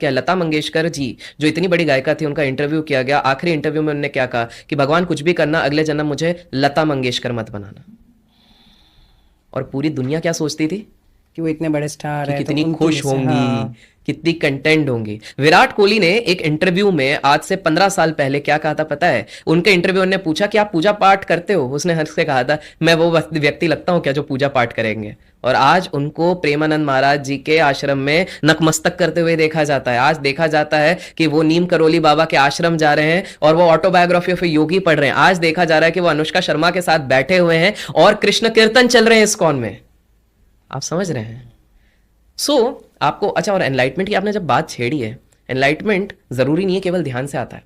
किया। लता मंगेशकर जी जो इतनी बड़ी गायिका थी, उनका इंटरव्यू किया गया। आखिरी इंटरव्यू में उन्होंने क्या कहा कि भगवान कुछ भी करना, अगले जन्म मुझे लता मंगेशकर मत बनाना। और पूरी दुनिया क्या सोचती थी कि वो इतने बड़े स्टार कि है तो कितनी उनकी खुश जैसे, होंगी, हाँ। कितनी कंटेंट होंगी। विराट कोहली ने एक इंटरव्यू में आज से 15 साल पहले क्या कहा था पता है? उनके इंटरव्यू ने पूछा कि आप पूजा पाठ करते हो? उसने हंस के कहा था, मैं वो व्यक्ति लगता हूं क्या जो पूजा पाठ करेंगे? और आज उनको प्रेमानंद महाराज जी के आश्रम में नतमस्तक करते हुए देखा जाता है। आज देखा जाता है कि वो नीम करोली बाबा के आश्रम जा रहे हैं और वो ऑटोबायोग्राफी ऑफ योगी पढ़ रहे हैं। आज देखा जा रहा है कि वो अनुष्का शर्मा के साथ बैठे हुए हैं और कृष्ण कीर्तन चल रहे हैं इस्कॉन में। आप समझ रहे हैं? आपको अच्छा, और एनलाइटमेंट की आपने जब बात छेड़ी है, एनलाइटमेंट जरूरी नहीं है केवल ध्यान से आता है।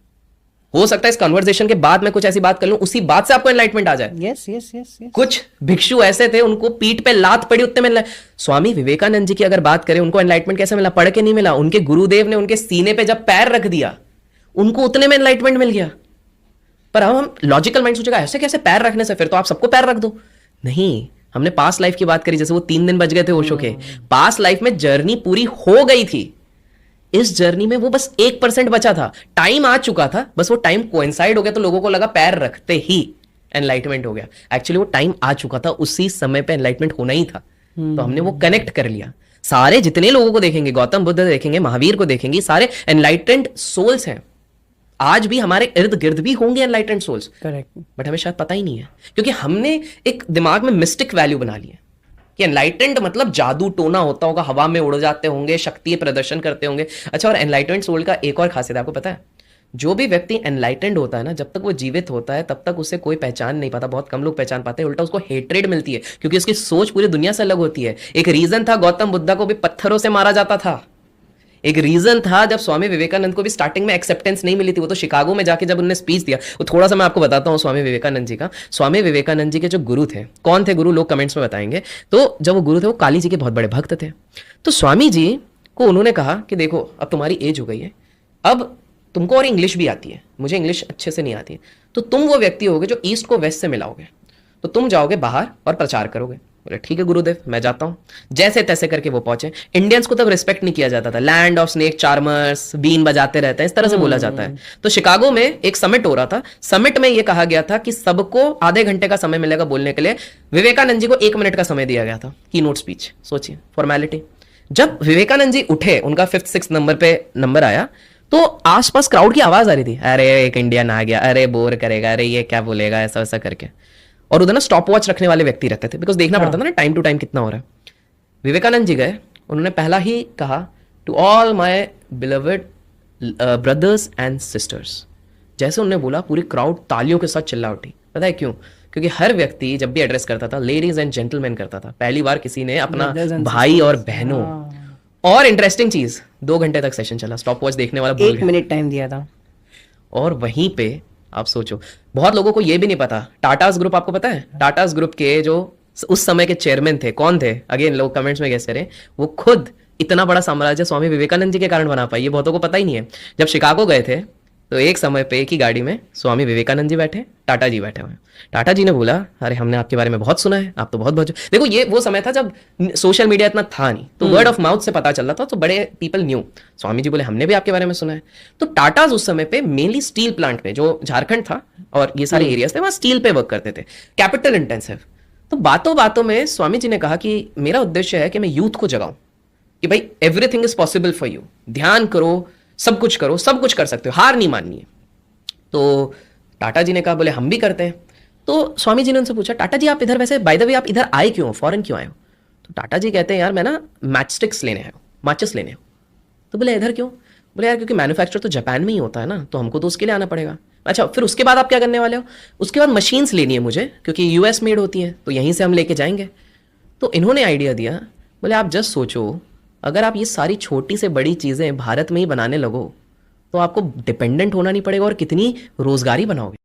हो सकता है इस कन्वर्सेशन के बाद मैं कुछ ऐसी बात कर लूं, उसी बात से आपको एनलाइटमेंट आ जाए। Yes yes yes yes. कुछ भिक्षु ऐसे थे, उनको पीठ पे लात पड़ी उतने में। स्वामी विवेकानंद जी की अगर बात करें, उनको एनलाइटमेंट कैसे मिला? पढ़ के नहीं मिला। उनके गुरुदेव ने उनके सीने पे जब पैर रख दिया, उनको उतने में एनलाइटमेंट मिल गया। पर हम लॉजिकल माइंड सोचेगा ऐसे कैसे पैर रखने से, फिर तो आप सबको पैर रख दो। नहीं, हमने पास्ट लाइफ की बात करी, जैसे वो 3 दिन बच गए थे ओशो के। पास्ट लाइफ में जर्नी पूरी हो गई थी, इस जर्नी में वो बस 1% बचा था। टाइम आ चुका था, बस वो टाइम कोइंसाइड हो गया तो लोगों को लगा पैर रखते ही एनलाइटमेंट हो गया। एक्चुअली वो टाइम आ चुका था, उसी समय पे एनलाइटमेंट होना ही था। तो हमने वो कनेक्ट कर लिया। सारे जितने लोगों को देखेंगे, गौतम बुद्ध देखेंगे, महावीर को देखेंगे, सारे एनलाइटेंड सोल्स हैं। आज भी हमारे इर्द गिर्द भी होंगे एनलाइटेंड सोल्स, करेक्ट। बट हमें शायद पता ही नहीं है, क्योंकि हमने एक दिमाग में मिस्टिक वैल्यू बना ली है कि एनलाइटेंड मतलब जादू टोना होता होगा, हवा में उड़ जाते होंगे, शक्ति प्रदर्शन करते होंगे। अच्छा, और एनलाइटेंड सोल का एक और खासियत आपको पता है? जो भी व्यक्ति एनलाइटेंड होता है ना, जब तक वो जीवित होता है तब तक उसे कोई पहचान नहीं पाता, बहुत कम लोग पहचान पाते हैं। उल्टा उसको हेट्रेड मिलती है, क्योंकि उसकी सोच पूरी दुनिया से अलग होती है। एक रीजन था गौतम बुद्धा को भी पत्थरों से मारा जाता था। एक रीजन था जब स्वामी विवेकानंद को भी स्टार्टिंग में एक्सेप्टेंस नहीं मिली थी। वो तो शिकागो में जाके जब उन्होंने स्पीच दिया, वो थोड़ा सा मैं आपको बताता हूँ स्वामी विवेकानंद जी का। स्वामी विवेकानंद जी के जो गुरु थे, कौन थे गुरु, लोग कमेंट्स में बताएंगे। तो जब वो गुरु थे, वो काली जी के बहुत बड़े भक्त थे। तो स्वामी जी को उन्होंने कहा कि देखो अब तुम्हारी एज हो गई है, अब तुमको और इंग्लिश भी आती है, मुझे इंग्लिश अच्छे से नहीं आती है, तो तुम वो व्यक्ति होगे जो ईस्ट को वेस्ट से मिलाओगे। तो तुम जाओगे बाहर और प्रचार करोगे। बोले ठीक है गुरुदेव, मैं जाता हूँ। जैसे तैसे करके वो पहुंचे। इंडियंस को तब रिस्पेक्ट नहीं किया जाता था, लैंड ऑफ स्नेक चार्मर्स, बीन बजाते रहते हैं, इस तरह से बोला जाता है। तो शिकागो में एक समिट हो रहा था। समिट में ये कहा गया था कि सबको आधे घंटे का समय मिलेगा बोलने के लिए। विवेकानंद जी को 1 मिनट का समय दिया गया था, की नोट स्पीच। सोचिए, फॉर्मेलिटी। जब विवेकानंद जी उठे, उनका 5th 6th नंबर पे नंबर आया, तो आसपास क्राउड की आवाज आ रही थी, अरे एक इंडियन आ गया, अरे बोर करेगा, अरे ये क्या बोलेगा, ऐसा वैसा करके। और उधर ना स्टॉप वॉच रखने वाले व्यक्ति रहते थे, बिकॉज देखना पड़ता था ना टाइम टू टाइम कितना हो रहा है। विवेकानंद जी गए, उन्होंने पहला ही कहा, to all my beloved brothers and sisters. जैसे उन्होंने बोला, पूरी क्राउड तालियों के साथ चिल्ला उठी। पता है क्यों? क्योंकि हर व्यक्ति जब भी एड्रेस करता था, लेडीज एंड जेंटलमैन करता था। पहली बार किसी ने अपना भाई और बहनों। और इंटरेस्टिंग चीज, 2 घंटे तक सेशन चला, स्टॉप वॉच देखने वाला भूल 1 मिनट टाइम दिया था। और वहीं पे आप सोचो, बहुत लोगों को ये भी नहीं पता, टाटास ग्रुप आपको पता है? टाटास ग्रुप के जो उस समय के चेयरमैन थे, कौन थे? अगेन लोग कमेंट्स में गेस करें। वो खुद इतना बड़ा साम्राज्य स्वामी विवेकानंद जी के कारण बना पाई, ये बहुतों को पता ही नहीं है। जब शिकागो गए थे तो एक समय पे एक ही गाड़ी में स्वामी विवेकानंद जी बैठे, टाटा जी बैठे हुए। टाटा जी ने बोला, अरे हमने आपके बारे में बहुत सुना है, आप तो बहुत बहुत। देखो ये वो समय था जब सोशल मीडिया इतना था नहीं, तो वर्ड ऑफ माउथ से पता चल रहा था, तो बड़े पीपल न्यू। स्वामी जी बोले, हमने भी आपके बारे में सुना है। तो टाटाज उस समय पे मेनली स्टील प्लांट में, जो झारखंड था और ये सारे एरियाज थे, वहां स्टील पे वर्क करते थे, कैपिटल इंटेंसिव। तो बातों बातों में स्वामी जी ने कहा कि मेरा उद्देश्य है कि मैं यूथ को जगाऊं कि भाई everything is possible for you, ध्यान करो, सब कुछ करो, सब कुछ कर सकते हो, हार नहीं माननी है। तो टाटा जी ने कहा, बोले हम भी करते हैं। तो स्वामी जी ने उनसे पूछा, टाटा जी आप इधर, वैसे बाय द वे आप इधर आए क्यों, फॉरेन क्यों आए हो? तो टाटा जी कहते हैं, यार मैं ना मैच स्टिक्स लेने आया हूँ, माचिस लेने हो। तो बोले इधर क्यों? बोले यार क्योंकि मैन्युफैक्चर तो जापान में ही होता है ना, तो हमको तो उसके लिए आना पड़ेगा। अच्छा, फिर उसके बाद आप क्या करने वाले हो? उसके बाद मशीन्स लेनी है मुझे, क्योंकि यूएस मेड होती हैं, तो यहीं से हम लेके जाएंगे। तो इन्होंने आइडिया दिया, बोले आप जस्ट सोचो, अगर आप ये सारी छोटी से बड़ी चीज़ें भारत में ही बनाने लगो तो आपको डिपेंडेंट होना नहीं पड़ेगा, और कितनी रोजगारी बनाओगे।